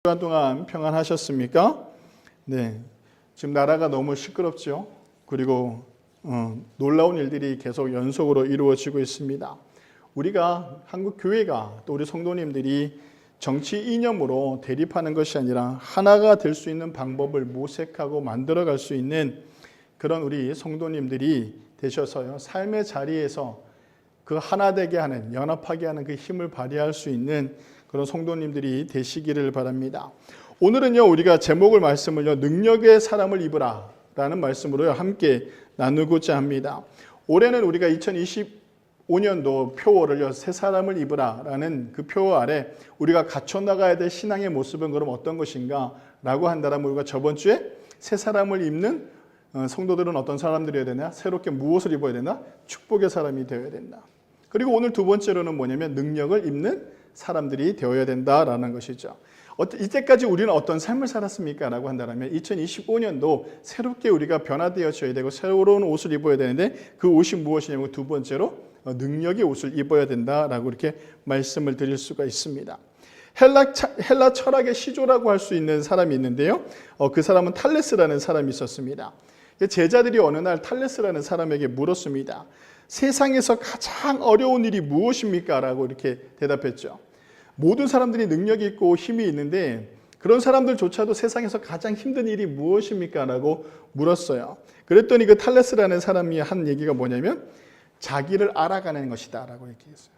시간 동안 평안하셨습니까? 네. 지금 나라가 너무 시끄럽죠. 그리고 놀라운 일들이 계속 연속으로 이루어지고 있습니다. 우리가 한국 교회가 또 우리 성도님들이 정치 이념으로 대립하는 것이 아니라 하나가 될 수 있는 방법을 모색하고 만들어갈 수 있는 그런 우리 성도님들이 되셔서요. 삶의 자리에서 그 하나 되게 하는, 연합하게 하는 그 힘을 발휘할 수 있는 그런 성도님들이 되시기를 바랍니다. 오늘은요, 우리가 제목을 말씀을요, 능력의 사람을 입으라 라는 말씀으로요, 함께 나누고자 합니다. 올해는 우리가 2025년도 표어를요, 새 사람을 입으라 라는 그 표어 아래 우리가 갖춰나가야 될 신앙의 모습은 그럼 어떤 것인가 라고 한다면 우리가 저번 주에 새 사람을 입는 성도들은 어떤 사람들이어야 되나? 새롭게 무엇을 입어야 되나? 축복의 사람이 되어야 된다. 그리고 오늘 두 번째로는 뭐냐면 능력을 입는 사람들이 되어야 된다라는 것이죠. 이때까지 우리는 어떤 삶을 살았습니까? 라고 한다면 2025년도 새롭게 우리가 변화되어져야 되고 새로운 옷을 입어야 되는데 그 옷이 무엇이냐면 두 번째로 능력의 옷을 입어야 된다라고 이렇게 말씀을 드릴 수가 있습니다. 헬라 철학의 시조라고 할 수 있는 사람이 있는데요. 그 사람은 탈레스라는 사람이 있었습니다. 제자들이 어느 날 탈레스라는 사람에게 물었습니다. 세상에서 가장 어려운 일이 무엇입니까? 라고 이렇게 대답했죠. 모든 사람들이 능력이 있고 힘이 있는데 그런 사람들조차도 세상에서 가장 힘든 일이 무엇입니까? 라고 물었어요. 그랬더니 그 탈레스라는 사람이 한 얘기가 뭐냐면 자기를 알아가는 것이다 라고 얘기했어요.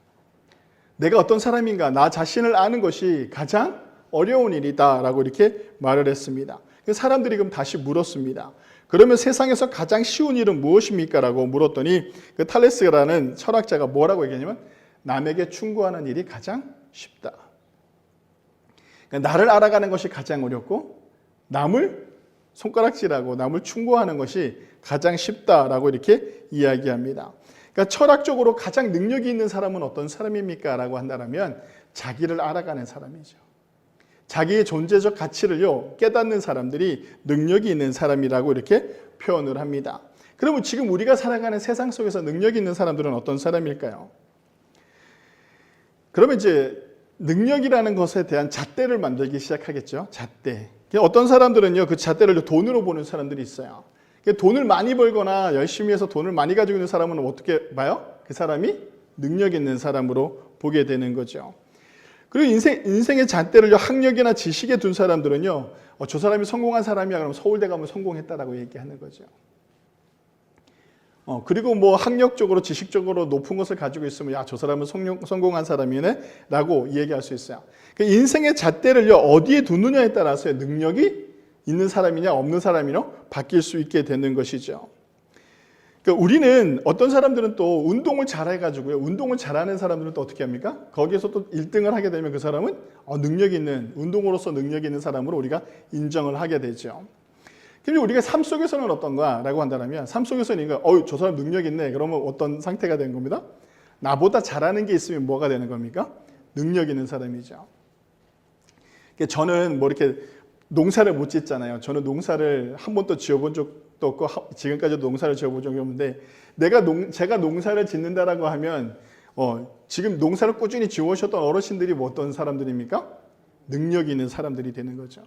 내가 어떤 사람인가, 나 자신을 아는 것이 가장 어려운 일이다 라고 이렇게 말을 했습니다. 사람들이 그럼 다시 물었습니다. 그러면 세상에서 가장 쉬운 일은 무엇입니까? 라고 물었더니 그 탈레스라는 철학자가 뭐라고 얘기하냐면 남에게 충고하는 일이 가장 쉽다. 그러니까 나를 알아가는 것이 가장 어렵고 남을 손가락질하고 남을 충고하는 것이 가장 쉽다라고 이렇게 이야기합니다. 그러니까 철학적으로 가장 능력이 있는 사람은 어떤 사람입니까? 라고 한다면 자기를 알아가는 사람이죠. 자기의 존재적 가치를요 깨닫는 사람들이 능력이 있는 사람이라고 이렇게 표현을 합니다. 그러면 지금 우리가 살아가는 세상 속에서 능력이 있는 사람들은 어떤 사람일까요? 그러면 이제 능력이라는 것에 대한 잣대를 만들기 시작하겠죠. 잣대. 어떤 사람들은요 그 잣대를 돈으로 보는 사람들이 있어요. 돈을 많이 벌거나 열심히 해서 돈을 많이 가지고 있는 사람은 어떻게 봐요? 그 사람이 능력 있는 사람으로 보게 되는 거죠. 그리고 인생의 잣대를 학력이나 지식에 둔 사람들은요, 저 사람이 성공한 사람이야, 그럼 서울대 가면 성공했다라고 얘기하는 거죠. 그리고 뭐 학력적으로, 지식적으로 높은 것을 가지고 있으면, 야, 저 사람은 성공한 사람이네, 라고 얘기할 수 있어요. 그러니까 인생의 잣대를요, 어디에 두느냐에 따라서 능력이 있는 사람이냐, 없는 사람이냐, 바뀔 수 있게 되는 것이죠. 그러니까 우리는 어떤 사람들은 또 운동을 잘해가지고요. 운동을 잘하는 사람들은 또 어떻게 합니까? 거기에서 또 1등을 하게 되면 그 사람은 능력 있는, 운동으로서 능력 있는 사람으로 우리가 인정을 하게 되죠. 그런데 우리가 삶 속에서는 어떤가라고 한다면 삶 속에서는 저 사람 능력 있네. 그러면 어떤 상태가 되는 겁니다? 나보다 잘하는 게 있으면 뭐가 되는 겁니까? 능력 있는 사람이죠. 그러니까 저는 뭐 이렇게 농사를 못 짓잖아요. 저는 농사를 한 번도 지어본 적도 없고 지금까지도 농사를 지어본 적이 없는데 제가 농사를 짓는다라고 하면 지금 농사를 꾸준히 지어오셨던 어르신들이 뭐 어떤 사람들입니까? 능력이 있는 사람들이 되는 거죠.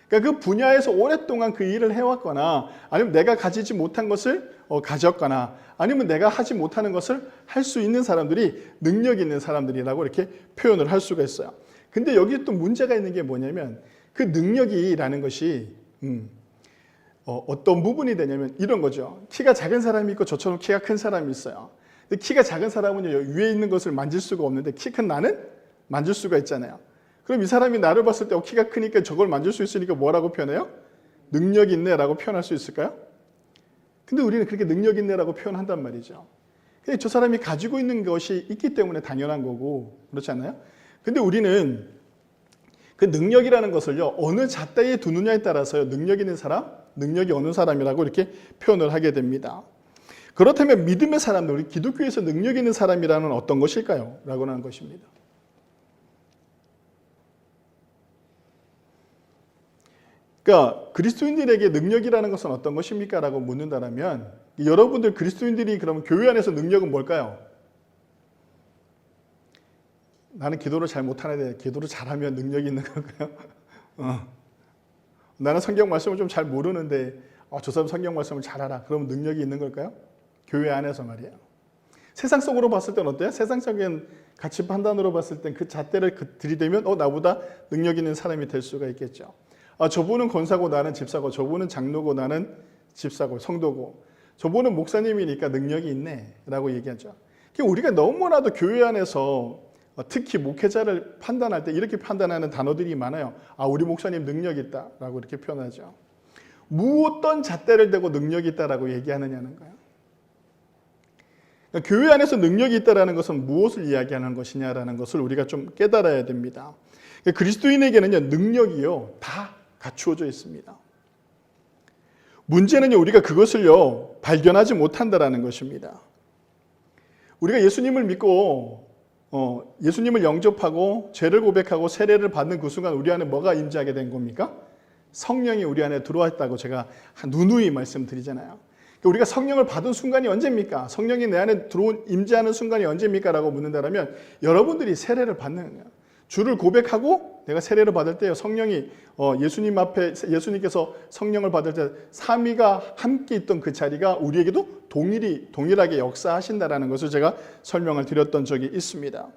그러니까 그 분야에서 오랫동안 그 일을 해왔거나 아니면 내가 가지지 못한 것을 가졌거나 아니면 내가 하지 못하는 것을 할 수 있는 사람들이 능력 있는 사람들이라고 이렇게 표현을 할 수가 있어요. 근데 여기 또 문제가 있는 게 뭐냐면 그 능력이라는 것이 어떤 부분이 되냐면 이런 거죠. 키가 작은 사람이 있고 저처럼 키가 큰 사람이 있어요. 근데 키가 작은 사람은 위에 있는 것을 만질 수가 없는데 키 큰 나는 만질 수가 있잖아요. 그럼 이 사람이 나를 봤을 때 키가 크니까 저걸 만질 수 있으니까 뭐라고 표현해요? 능력 있네라고 표현할 수 있을까요? 근데 우리는 그렇게 능력 있네라고 표현한단 말이죠. 근데 저 사람이 가지고 있는 것이 있기 때문에 당연한 거고 그렇지 않나요? 근데 우리는 그 능력이라는 것을요 어느 잣대에 두느냐에 따라서요 능력 있는 사람, 능력이 어느 사람이라고 이렇게 표현을 하게 됩니다. 그렇다면 믿음의 사람들, 우리 기독교에서 능력 있는 사람이라는 어떤 것일까요? 라고 하는 것입니다. 그러니까 그리스도인들에게 능력이라는 것은 어떤 것입니까? 라고 묻는다면 여러분들 그리스도인들이 그러면 교회 안에서 능력은 뭘까요? 나는 기도를 잘 못하는데 기도를 잘하면 능력이 있는 걸까요? 나는 성경 말씀을 좀 잘 모르는데 저 사람 성경 말씀을 잘 알아. 그러면 능력이 있는 걸까요? 교회 안에서 말이에요. 세상 속으로 봤을 땐 어때요? 세상적인 가치 판단으로 봤을 땐 그 잣대를 들이대면 나보다 능력 있는 사람이 될 수가 있겠죠. 저분은 권사고 나는 집사고, 저분은 장로고 나는 집사고 성도고, 저분은 목사님이니까 능력이 있네 라고 얘기하죠. 우리가 너무나도 교회 안에서 특히 목회자를 판단할 때 이렇게 판단하는 단어들이 많아요. 우리 목사님 능력 있다 라고 이렇게 표현하죠. 무엇던 잣대를 대고 능력이 있다라고 얘기하느냐는 거예요. 그러니까 교회 안에서 능력이 있다는 것은 무엇을 이야기하는 것이냐라는 것을 우리가 좀 깨달아야 됩니다. 그러니까 그리스도인에게는요, 능력이요 다 갖추어져 있습니다. 문제는요, 우리가 그것을요 발견하지 못한다라는 것입니다. 우리가 예수님을 믿고 예수님을 영접하고 죄를 고백하고 세례를 받는 그 순간 우리 안에 뭐가 임재하게 된 겁니까? 성령이 우리 안에 들어왔다고 제가 누누이 말씀드리잖아요. 우리가 성령을 받은 순간이 언제입니까? 성령이 내 안에 임재하는 순간이 언제입니까? 라고 묻는다면 여러분들이 세례를 받는 거예요. 주를 고백하고 내가 세례를 받을 때요, 성령이 예수님 앞에 예수님께서 성령을 받을 때 삼위가 함께 있던 그 자리가 우리에게도 동일하게 역사하신다라는 것을 제가 설명을 드렸던 적이 있습니다.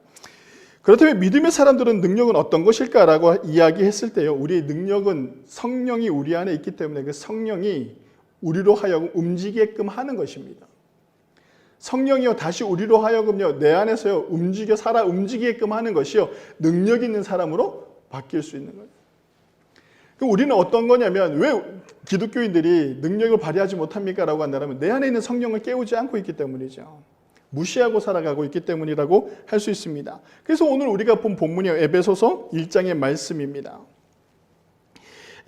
그렇다면 믿음의 사람들은 능력은 어떤 것일까라고 이야기했을 때요, 우리의 능력은 성령이 우리 안에 있기 때문에 그 성령이 우리로 하여금 움직이게끔 하는 것입니다. 성령이요 다시 우리로 하여금요 내 안에서요 움직이게끔 하는 것이요 능력 있는 사람으로 바뀔 수 있는 거예요. 그럼 우리는 어떤 거냐면 왜 기독교인들이 능력을 발휘하지 못합니까? 라고 한다면 내 안에 있는 성령을 깨우지 않고 있기 때문이죠. 무시하고 살아가고 있기 때문이라고 할 수 있습니다. 그래서 오늘 우리가 본 본문이요 에베소서 1장의 말씀입니다.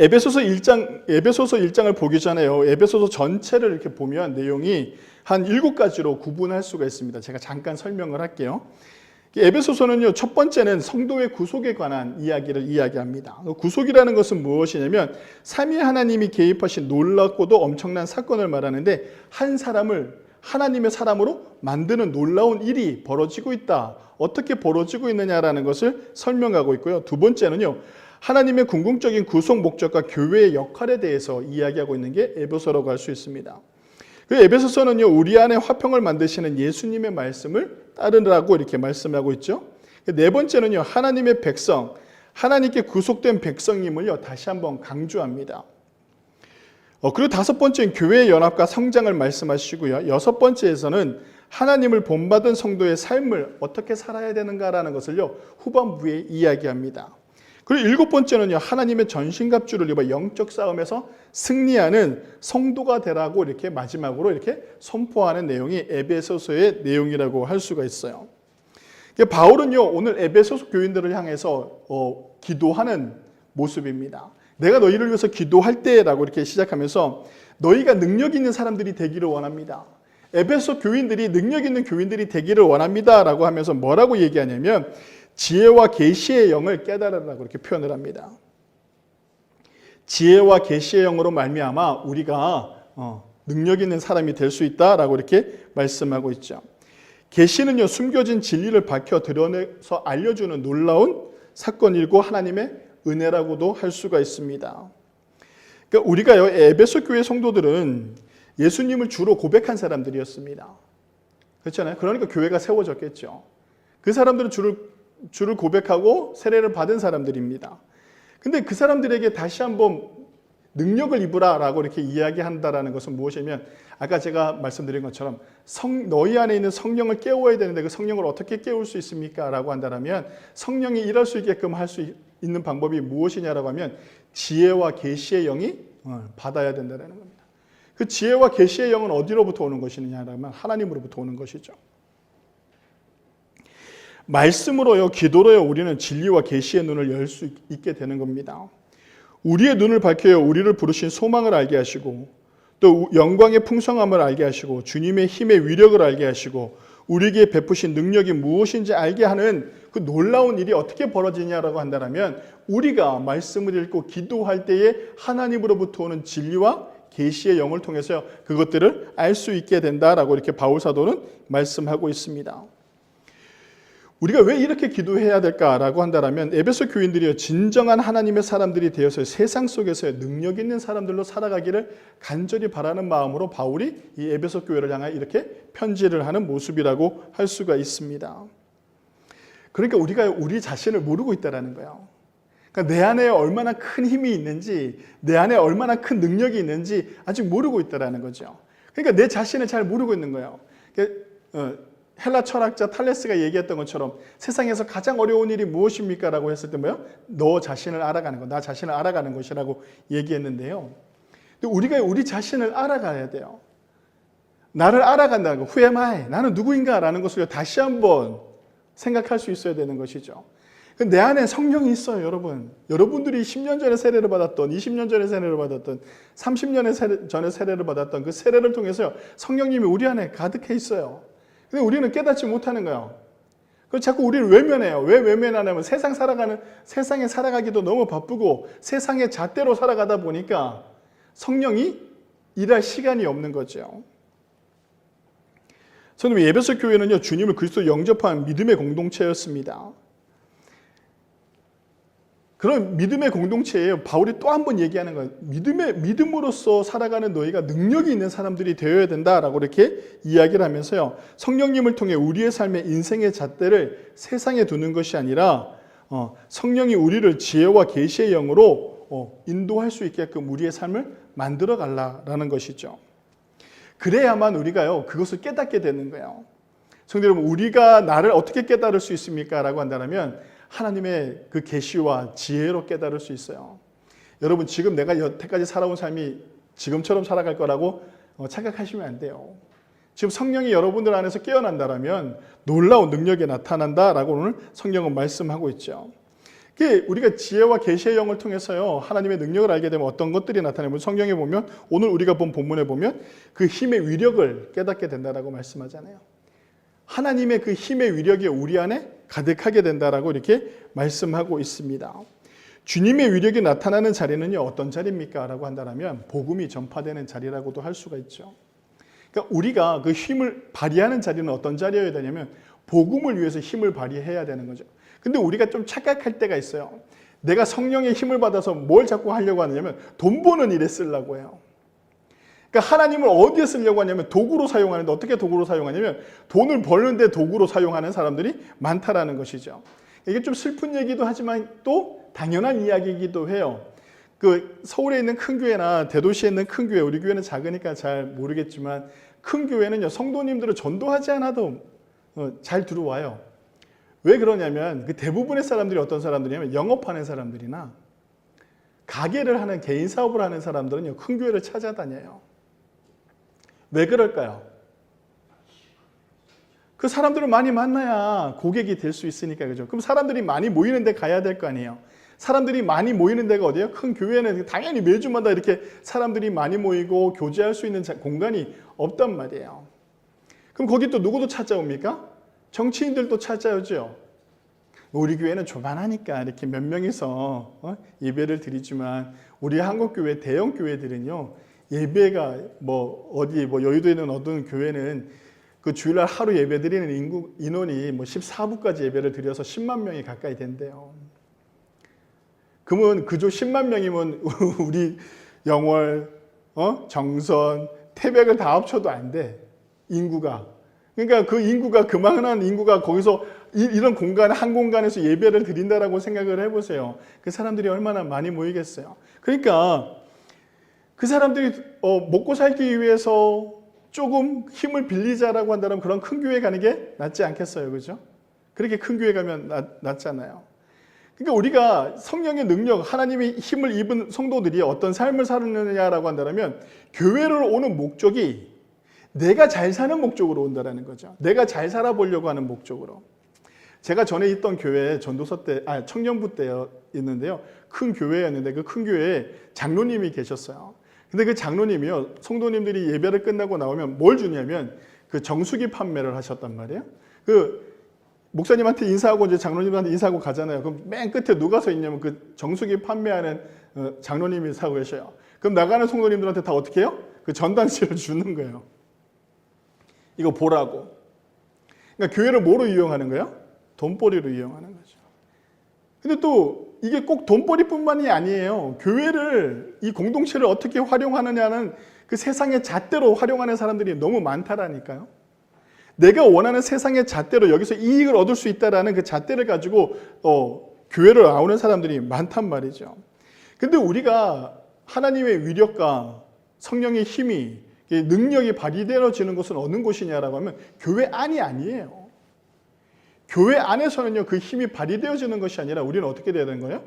에베소서 1장을 보기 전에요, 에베소서 전체를 이렇게 보면 내용이 한 7가지로 구분할 수가 있습니다. 제가 잠깐 설명을 할게요. 에베소서는요, 첫 번째는 성도의 구속에 관한 이야기를 이야기합니다. 구속이라는 것은 무엇이냐면 삼위 하나님이 개입하신 놀랍고도 엄청난 사건을 말하는데 한 사람을 하나님의 사람으로 만드는 놀라운 일이 벌어지고 있다. 어떻게 벌어지고 있느냐라는 것을 설명하고 있고요. 두 번째는요, 하나님의 궁극적인 구속 목적과 교회의 역할에 대해서 이야기하고 있는 게 에베소서라고 할 수 있습니다. 그 에베소서는요, 우리 안에 화평을 만드시는 예수님의 말씀을 따르라고 이렇게 말씀하고 있죠. 네 번째는요, 하나님의 백성, 하나님께 구속된 백성임을요 다시 한번 강조합니다. 그리고 다섯 번째는 교회의 연합과 성장을 말씀하시고요. 여섯 번째에서는 하나님을 본받은 성도의 삶을 어떻게 살아야 되는가라는 것을요 후반부에 이야기합니다. 그리고 일곱 번째는요, 하나님의 전신갑주를 입어 영적 싸움에서 승리하는 성도가 되라고 이렇게 마지막으로 이렇게 선포하는 내용이 에베소서의 내용이라고 할 수가 있어요. 바울은요, 오늘 에베소서 교인들을 향해서 기도하는 모습입니다. 내가 너희를 위해서 기도할 때라고 이렇게 시작하면서 너희가 능력 있는 사람들이 되기를 원합니다. 에베소 교인들이 능력 있는 교인들이 되기를 원합니다라고 하면서 뭐라고 얘기하냐면 지혜와 계시의 영을 깨달으라고 이렇게 표현을 합니다. 지혜와 계시의 영으로 말미암아 우리가 능력 있는 사람이 될 수 있다라고 이렇게 말씀하고 있죠. 계시는요, 숨겨진 진리를 밝혀 드러내서 알려주는 놀라운 사건이고 하나님의 은혜라고도 할 수가 있습니다. 그러니까 우리가요, 에베소 교회 성도들은 예수님을 주로 고백한 사람들이었습니다. 그렇잖아요. 그러니까 교회가 세워졌겠죠. 그 사람들은 주를 고백하고 세례를 받은 사람들입니다. 근데 그 사람들에게 다시 한번 능력을 입으라라고 이렇게 이야기한다라는 것은 무엇이냐면 아까 제가 말씀드린 것처럼 너희 안에 있는 성령을 깨워야 되는데 그 성령을 어떻게 깨울 수 있습니까? 라고 한다면 성령이 일할 수 있게끔 할 수 있는 방법이 무엇이냐라고 하면 지혜와 계시의 영이 받아야 된다는 겁니다. 그 지혜와 계시의 영은 어디로부터 오는 것이냐라면 하나님으로부터 오는 것이죠. 말씀으로요, 기도로요, 우리는 진리와 계시의 눈을 열 수 있게 되는 겁니다. 우리의 눈을 밝혀요, 우리를 부르신 소망을 알게 하시고 또 영광의 풍성함을 알게 하시고 주님의 힘의 위력을 알게 하시고 우리에게 베푸신 능력이 무엇인지 알게 하는 그 놀라운 일이 어떻게 벌어지냐라고 한다면 우리가 말씀을 읽고 기도할 때에 하나님으로부터 오는 진리와 계시의 영을 통해서 그것들을 알 수 있게 된다라고 이렇게 바울 사도는 말씀하고 있습니다. 우리가 왜 이렇게 기도해야 될까라고 한다면 에베소 교인들이요 진정한 하나님의 사람들이 되어서 세상 속에서 능력 있는 사람들로 살아가기를 간절히 바라는 마음으로 바울이 이 에베소 교회를 향해 이렇게 편지를 하는 모습이라고 할 수가 있습니다. 그러니까 우리가 우리 자신을 모르고 있다라는 거예요. 그러니까 내 안에 얼마나 큰 힘이 있는지, 내 안에 얼마나 큰 능력이 있는지 아직 모르고 있다라는 거죠. 그러니까 내 자신을 잘 모르고 있는 거예요. 헬라 철학자 탈레스가 얘기했던 것처럼 세상에서 가장 어려운 일이 무엇입니까? 라고 했을 때 뭐요? 너 자신을 알아가는 것, 나 자신을 알아가는 것이라고 얘기했는데요. 근데 우리가 우리 자신을 알아가야 돼요. 나를 알아간다는 거, who am I? 나는 누구인가? 라는 것을 다시 한번 생각할 수 있어야 되는 것이죠. 내 안에 성령이 있어요, 여러분. 여러분들이 10년 전에 세례를 받았던, 20년 전에 세례를 받았던, 30년 전에 세례를 받았던 그 세례를 통해서 성령님이 우리 안에 가득해 있어요. 근데 우리는 깨닫지 못하는 거예요. 그래서 자꾸 우리를 외면해요. 왜 외면하냐면 세상에 살아가기도 너무 바쁘고 세상의 잣대로 살아가다 보니까 성령이 일할 시간이 없는 거죠. 저는 에베소 교회는요, 주님을 그리스도 영접한 믿음의 공동체였습니다. 그런 믿음의 공동체에 바울이 또 한 번 얘기하는 거예요. 믿음으로써 살아가는 너희가 능력이 있는 사람들이 되어야 된다라고 이렇게 이야기를 하면서요. 성령님을 통해 우리의 삶의 인생의 잣대를 세상에 두는 것이 아니라 성령이 우리를 지혜와 계시의 영으로 인도할 수 있게끔 우리의 삶을 만들어 가라라는 것이죠. 그래야만 우리가요, 그것을 깨닫게 되는 거예요. 성도 여러분, 우리가 나를 어떻게 깨달을 수 있습니까? 라고 한다면 하나님의 그 계시와 지혜로 깨달을 수 있어요. 여러분, 지금 내가 여태까지 살아온 삶이 지금처럼 살아갈 거라고 착각하시면 안 돼요. 지금 성령이 여러분들 안에서 깨어난다면 놀라운 능력이 나타난다라고 오늘 성경은 말씀하고 있죠. 우리가 지혜와 계시의 영을 통해서요, 하나님의 능력을 알게 되면 어떤 것들이 나타나면 성경에 보면 오늘 우리가 본 본문에 보면 그 힘의 위력을 깨닫게 된다라고 말씀하잖아요. 하나님의 그 힘의 위력이 우리 안에 가득하게 된다라고 이렇게 말씀하고 있습니다. 주님의 위력이 나타나는 자리는요, 어떤 자리입니까? 라고 한다면 복음이 전파되는 자리라고도 할 수가 있죠. 그러니까 우리가 그 힘을 발휘하는 자리는 어떤 자리여야 되냐면 복음을 위해서 힘을 발휘해야 되는 거죠. 근데 우리가 좀 착각할 때가 있어요. 내가 성령의 힘을 받아서 뭘 자꾸 하려고 하느냐면 돈 버는 일에 쓰려고 해요. 그러니까 하나님을 어디에 쓰려고 하냐면 도구로 사용하는데, 어떻게 도구로 사용하냐면 돈을 벌는데 도구로 사용하는 사람들이 많다라는 것이죠. 이게 좀 슬픈 얘기도 하지만 또 당연한 이야기이기도 해요. 그 서울에 있는 큰 교회나 대도시에 있는 큰 교회, 우리 교회는 작으니까 잘 모르겠지만 큰 교회는요, 성도님들을 전도하지 않아도 잘 들어와요. 왜 그러냐면 그 대부분의 사람들이 어떤 사람들이냐면 영업하는 사람들이나 가게를 하는, 개인 사업을 하는 사람들은요, 큰 교회를 찾아다녀요. 왜 그럴까요? 그 사람들을 많이 만나야 고객이 될 수 있으니까, 그죠? 그럼 사람들이 많이 모이는 데 가야 될 거 아니에요. 사람들이 많이 모이는 데가 어디예요? 큰 교회는 당연히 매주마다 이렇게 사람들이 많이 모이고 교제할 수 있는 공간이 없단 말이에요. 그럼 거기 또 누구도 찾아옵니까? 정치인들도 찾아오죠. 우리 교회는 조만하니까 이렇게 몇 명이서 예배를 드리지만 우리 한국교회 대형 교회들은요, 예배가 어디 여의도에 있는 어떤 교회는 그 주일날 하루 예배 드리는 인원이 14부까지 예배를 드려서 10만 명이 가까이 된대요. 그러면 그저 10만 명이면 우리 영월, 정선, 태백을 다 합쳐도 안 돼. 인구가. 그러니까 그 인구가, 그만한 인구가 거기서 이런 한 공간에서 예배를 드린다라고 생각을 해보세요. 그 사람들이 얼마나 많이 모이겠어요. 그러니까 그 사람들이 먹고 살기 위해서 조금 힘을 빌리자라고 한다면 그런 큰 교회 가는 게 낫지 않겠어요, 그죠? 그렇게 큰 교회 가면 낫잖아요. 그러니까 우리가 성령의 능력, 하나님의 힘을 입은 성도들이 어떤 삶을 사느냐라고 한다면 교회를 오는 목적이 내가 잘 사는 목적으로 온다라는 거죠. 내가 잘 살아보려고 하는 목적으로. 제가 전에 있던 교회 전도서 때, 청년부 때 있는데요. 큰 교회였는데 그 큰 교회에 장로님이 계셨어요. 근데 그 장로님이요, 성도님들이 예배를 끝나고 나오면 뭘 주냐면 그 정수기 판매를 하셨단 말이에요. 그 목사님한테 인사하고 이제 장로님한테 인사하고 가잖아요. 그럼 맨 끝에 누가 서 있냐면 그 정수기 판매하는 장로님이 서고 계셔요. 그럼 나가는 성도님들한테 다 어떻게 해요? 그 전단지를 주는 거예요. 이거 보라고. 그러니까 교회를 뭐로 이용하는 거예요? 돈벌이로 이용하는 거죠. 근데 또 이게 꼭 돈벌이뿐만이 아니에요. 교회를, 이 공동체를 어떻게 활용하느냐는 그 세상의 잣대로 활용하는 사람들이 너무 많다라니까요. 내가 원하는 세상의 잣대로 여기서 이익을 얻을 수 있다라는 그 잣대를 가지고 교회를 나오는 사람들이 많단 말이죠. 근데 우리가 하나님의 위력과 성령의 힘이, 능력이 발휘되어지는 것은 어느 곳이냐라고 하면 교회 안이 아니에요. 교회 안에서는요, 그 힘이 발휘되어지는 것이 아니라 우리는 어떻게 돼야 되는 거예요?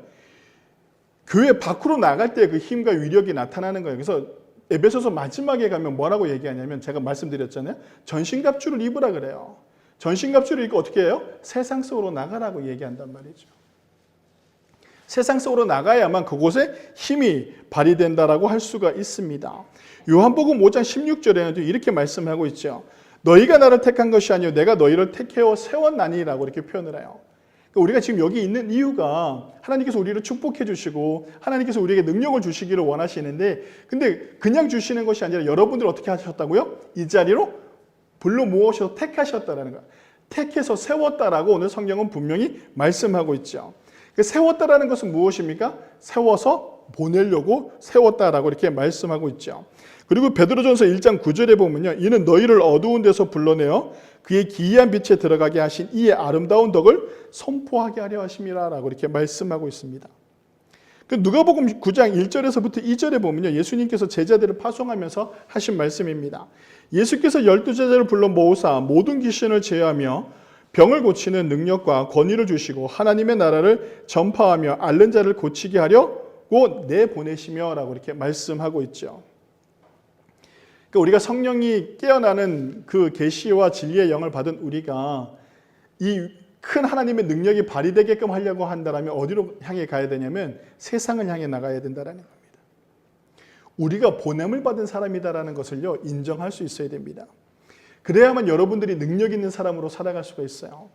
교회 밖으로 나갈 때 그 힘과 위력이 나타나는 거예요. 그래서 에베소서 마지막에 가면 뭐라고 얘기하냐면, 제가 말씀드렸잖아요. 전신갑주를 입으라 그래요. 전신갑주를 입고 어떻게 해요? 세상 속으로 나가라고 얘기한단 말이죠. 세상 속으로 나가야만 그곳에 힘이 발휘된다라고 할 수가 있습니다. 요한복음 5장 16절에는 이렇게 말씀하고 있죠. 너희가 나를 택한 것이 아니요 내가 너희를 택하여 세웠나니라고 이렇게 표현을 해요. 그러니까 우리가 지금 여기 있는 이유가 하나님께서 우리를 축복해 주시고 하나님께서 우리에게 능력을 주시기를 원하시는데, 근데 그냥 주시는 것이 아니라 여러분들 어떻게 하셨다고요? 이 자리로 불러 모으셔서 택하셨다라는 거예요. 택해서 세웠다라고 오늘 성경은 분명히 말씀하고 있죠. 세웠다라는 것은 무엇입니까? 세워서 보내려고 세웠다라고 이렇게 말씀하고 있죠. 그리고 베드로전서 1장 9절에 보면요, 이는 너희를 어두운 데서 불러내어 그의 기이한 빛에 들어가게 하신 이의 아름다운 덕을 선포하게 하려 하심이라라고 이렇게 말씀하고 있습니다. 누가복음 9장 1절에서부터 2절에 보면요, 예수님께서 제자들을 파송하면서 하신 말씀입니다. 예수께서 12제자를 불러 모으사 모든 귀신을 제어하며 병을 고치는 능력과 권위를 주시고 하나님의 나라를 전파하며 앓는 자를 고치게 하려고 내보내시며 라고 이렇게 말씀하고 있죠. 그러니까 우리가 성령이 깨어나는 그 계시와 진리의 영을 받은 우리가 이 큰 하나님의 능력이 발휘되게끔 하려고 한다면 어디로 향해 가야 되냐면 세상을 향해 나가야 된다는 겁니다. 우리가 보냄을 받은 사람이다라는 것을요, 인정할 수 있어야 됩니다. 그래야만 여러분들이 능력 있는 사람으로 살아갈 수가 있어요.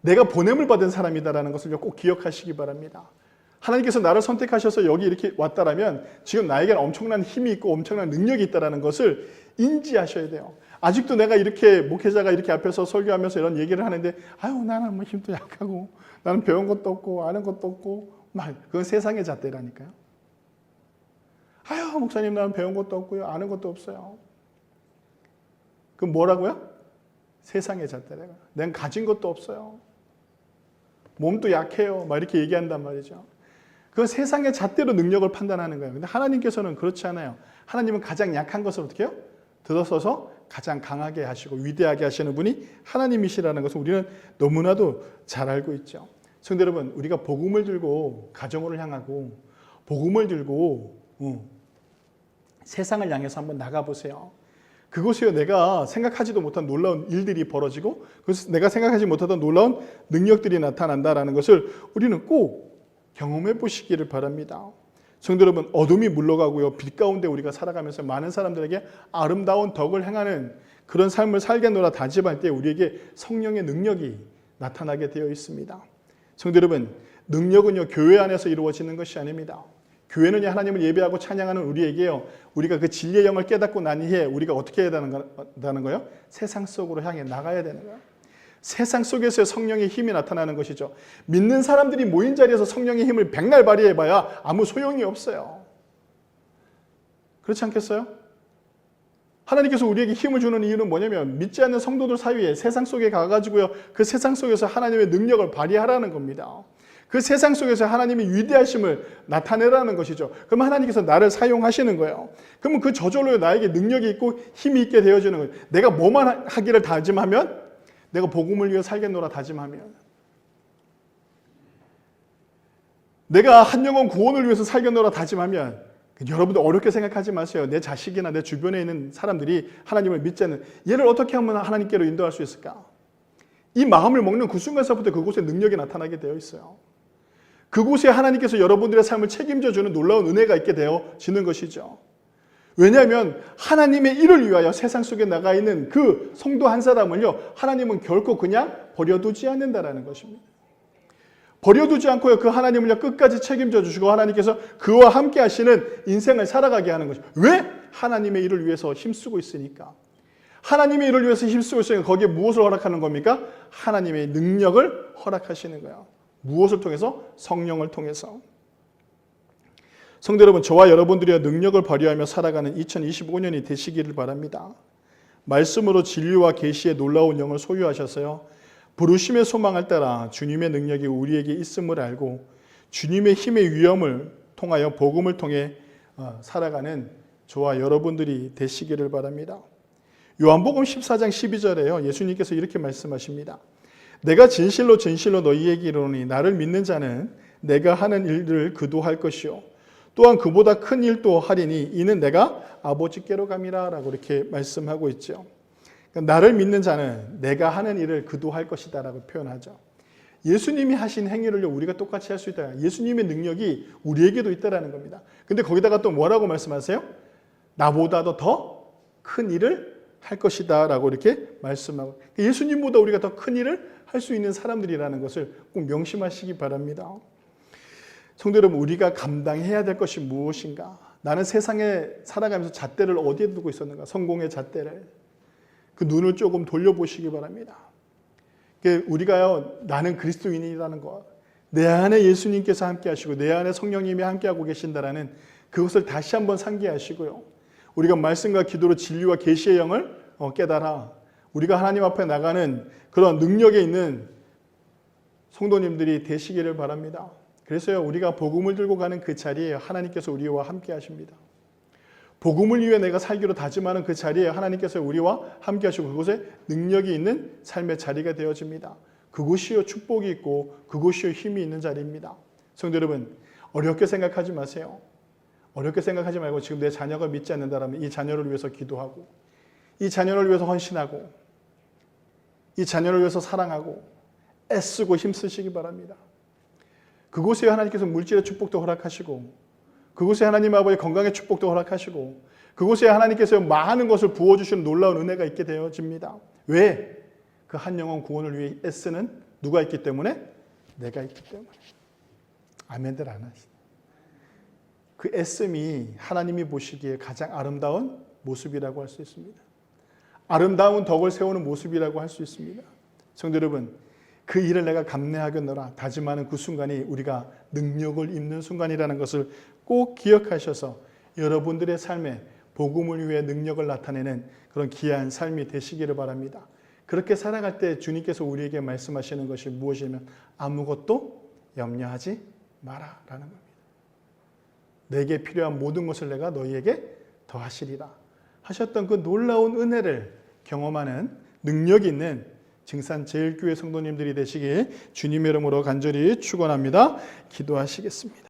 내가 보냄을 받은 사람이다라는 것을 꼭 기억하시기 바랍니다. 하나님께서 나를 선택하셔서 여기 이렇게 왔다라면 지금 나에게는 엄청난 힘이 있고 엄청난 능력이 있다라는 것을 인지하셔야 돼요. 아직도 내가 이렇게 목회자가 이렇게 앞에서 설교하면서 이런 얘기를 하는데, 아유 나는 뭐 힘도 약하고 나는 배운 것도 없고 아는 것도 없고, 그건 세상의 잣대라니까요. 아유 목사님 나는 배운 것도 없고요 아는 것도 없어요. 그럼 뭐라고요? 세상의 잣대래요. 난 가진 것도 없어요. 몸도 약해요. 막 이렇게 얘기한단 말이죠. 그건 세상의 잣대로 능력을 판단하는 거예요. 근데 하나님께서는 그렇지 않아요. 하나님은 가장 약한 것을 어떻게 해요? 들어서서 가장 강하게 하시고 위대하게 하시는 분이 하나님이시라는 것을 우리는 너무나도 잘 알고 있죠. 성도 여러분, 우리가 복음을 들고 가정을 향하고 복음을 들고 세상을 향해서 한번 나가보세요. 그곳에 내가 생각하지도 못한 놀라운 일들이 벌어지고 내가 생각하지 못하던 놀라운 능력들이 나타난다는 것을 우리는 꼭 경험해 보시기를 바랍니다. 성도 여러분, 어둠이 물러가고요, 빛 가운데 우리가 살아가면서 많은 사람들에게 아름다운 덕을 행하는 그런 삶을 살겠노라 다짐할 때 우리에게 성령의 능력이 나타나게 되어 있습니다. 성도 여러분, 능력은요 교회 안에서 이루어지는 것이 아닙니다. 교회는 하나님을 예배하고 찬양하는 우리에게요, 우리가 그 진리의 영을 깨닫고 난 이후에 우리가 어떻게 해야 되는 거예요? 세상 속으로 향해 나가야 되는 거예요. 세상 속에서 성령의 힘이 나타나는 것이죠. 믿는 사람들이 모인 자리에서 성령의 힘을 백날 발휘해봐야 아무 소용이 없어요. 그렇지 않겠어요? 하나님께서 우리에게 힘을 주는 이유는 뭐냐면 믿지 않는 성도들 사이에 세상 속에 가가지고요, 그 세상 속에서 하나님의 능력을 발휘하라는 겁니다. 그 세상 속에서 하나님의 위대하심을 나타내라는 것이죠. 그럼 하나님께서 나를 사용하시는 거예요. 그러면 그 저절로 나에게 능력이 있고 힘이 있게 되어지는 거예요. 내가 뭐만 하기를 다짐하면, 내가 복음을 위해 살겠노라 다짐하면, 내가 한 영혼 구원을 위해서 살겠노라 다짐하면, 여러분들 어렵게 생각하지 마세요. 내 자식이나 내 주변에 있는 사람들이 하나님을 믿지 않는, 얘를 어떻게 하면 하나님께로 인도할 수 있을까? 이 마음을 먹는 그 순간서부터 그곳에 능력이 나타나게 되어 있어요. 그곳에 하나님께서 여러분들의 삶을 책임져 주는 놀라운 은혜가 있게 되어지는 것이죠. 왜냐하면 하나님의 일을 위하여 세상 속에 나가 있는 그 성도 한 사람을요, 하나님은 결코 그냥 버려두지 않는다라는 것입니다. 버려두지 않고요, 그 하나님을요 끝까지 책임져 주시고 하나님께서 그와 함께 하시는 인생을 살아가게 하는 것입니다. 왜? 하나님의 일을 위해서 힘쓰고 있으니까. 하나님의 일을 위해서 힘쓰고 있으니까 거기에 무엇을 허락하는 겁니까? 하나님의 능력을 허락하시는 거예요. 무엇을 통해서? 성령을 통해서. 성도 여러분, 저와 여러분들이 능력을 발휘하며 살아가는 2025년이 되시기를 바랍니다. 말씀으로 진리와 계시의 놀라운 영을 소유하셔서요, 부르심의 소망을 따라 주님의 능력이 우리에게 있음을 알고 주님의 힘의 위엄을 통하여 복음을 통해 살아가는 저와 여러분들이 되시기를 바랍니다. 요한복음 14장 12절에요. 예수님께서 이렇게 말씀하십니다. 내가 진실로 진실로 너희에게 이르노니 나를 믿는 자는 내가 하는 일을 그도 할 것이요 또한 그보다 큰 일도 하리니 이는 내가 아버지께로 감이라 라고 이렇게 말씀하고 있죠. 그러니까 나를 믿는 자는 내가 하는 일을 그도 할 것이다 라고 표현하죠. 예수님이 하신 행위를 우리가 똑같이 할 수 있다. 예수님의 능력이 우리에게도 있다라는 겁니다. 근데 거기다가 또 뭐라고 말씀하세요? 나보다도 더 큰 일을 할 것이다 라고 이렇게 말씀하고, 예수님보다 우리가 더 큰 일을 할 수 있는 사람들이라는 것을 꼭 명심하시기 바랍니다. 성도 여러분, 우리가 감당해야 될 것이 무엇인가? 나는 세상에 살아가면서 잣대를 어디에 두고 있었는가? 성공의 잣대를. 그 눈을 조금 돌려보시기 바랍니다. 우리가요, 나는 그리스도인이라는 것, 내 안에 예수님께서 함께 하시고 내 안에 성령님이 함께하고 계신다라는 그것을 다시 한번 상기하시고요. 우리가 말씀과 기도로 진리와 계시의 영을 깨달아 우리가 하나님 앞에 나가는 그런 능력에 있는 성도님들이 되시기를 바랍니다. 그래서요, 우리가 복음을 들고 가는 그 자리에 하나님께서 우리와 함께 하십니다. 복음을 위해 내가 살기로 다짐하는 그 자리에 하나님께서 우리와 함께 하시고 그곳에 능력이 있는 삶의 자리가 되어집니다. 그곳이요 축복이 있고 그곳이요 힘이 있는 자리입니다. 성도 여러분, 어렵게 생각하지 마세요. 어렵게 생각하지 말고 지금 내 자녀가 믿지 않는다라면 이 자녀를 위해서 기도하고 이 자녀를 위해서 헌신하고 이 자녀를 위해서 사랑하고 애쓰고 힘쓰시기 바랍니다. 그곳에 하나님께서 물질의 축복도 허락하시고 그곳에 하나님 아버지의 건강의 축복도 허락하시고 그곳에 하나님께서 많은 것을 부어주시는 놀라운 은혜가 있게 되어집니다. 왜? 그 한 영혼 구원을 위해 애쓰는 누가 있기 때문에? 내가 있기 때문에. 아멘들 안 하시네. 그 애씀이 하나님이 보시기에 가장 아름다운 모습이라고 할 수 있습니다. 아름다운 덕을 세우는 모습이라고 할 수 있습니다. 성도 여러분, 그 일을 내가 감내하겠노라 다짐하는 그 순간이 우리가 능력을 입는 순간이라는 것을 꼭 기억하셔서 여러분들의 삶에 복음을 위해 능력을 나타내는 그런 귀한 삶이 되시기를 바랍니다. 그렇게 살아갈 때 주님께서 우리에게 말씀하시는 것이 무엇이냐면 아무것도 염려하지 마라 라는 겁니다. 내게 필요한 모든 것을 내가 너희에게 더하시리라 하셨던 그 놀라운 은혜를 경험하는 능력이 있는 증산제일교회 성도님들이 되시길 주님의 이름으로 간절히 축원합니다. 기도하시겠습니다.